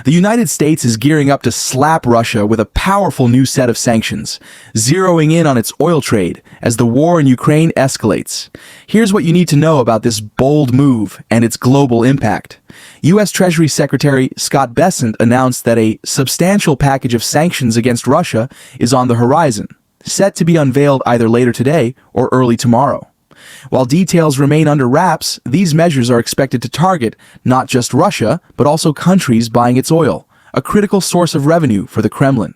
The United States is gearing up to slap Russia with a powerful new set of sanctions, zeroing in on its oil trade as the war in Ukraine escalates. Here's what you need to know about this bold move and its global impact. U.S. Treasury Secretary Scott Bessent announced that a substantial package of sanctions against Russia is on the horizon, set to be unveiled either later today or early tomorrow. While details remain under wraps, these measures are expected to target not just Russia, but also countries buying its oil, a critical source of revenue for the Kremlin.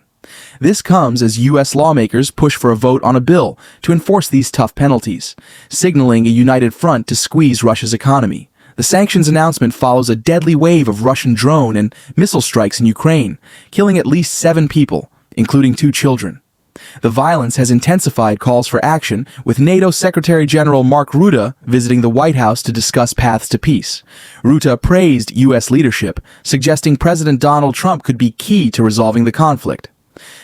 This comes as U.S. lawmakers push for a vote on a bill to enforce these tough penalties, signaling a united front to squeeze Russia's economy. The sanctions announcement follows a deadly wave of Russian drone and missile strikes in Ukraine, killing at least 7 people, including 2 children. The violence has intensified calls for action, with NATO Secretary General Mark Rutte visiting the White House to discuss paths to peace. Rutte praised U.S. leadership, suggesting President Donald Trump could be key to resolving the conflict.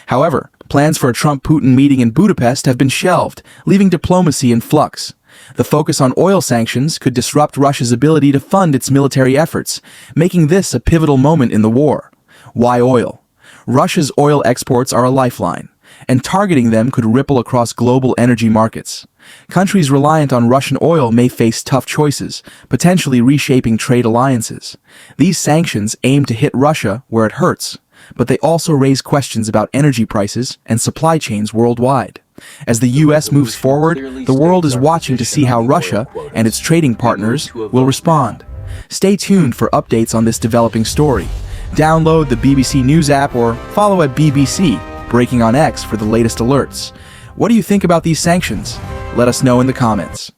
However, plans for a Trump-Putin meeting in Budapest have been shelved, leaving diplomacy in flux. The focus on oil sanctions could disrupt Russia's ability to fund its military efforts, making this a pivotal moment in the war. Why oil? Russia's oil exports are a lifeline, and targeting them could ripple across global energy markets. Countries reliant on Russian oil may face tough choices, potentially reshaping trade alliances. These sanctions aim to hit Russia where it hurts, but they also raise questions about energy prices and supply chains worldwide. As the U.S. moves forward, the world is watching to see how Russia and its trading partners will respond. Stay tuned for updates on this developing story. Download the BBC News app or follow at BBC Breaking on X for the latest alerts. What do you think about these sanctions? Let us know in the comments.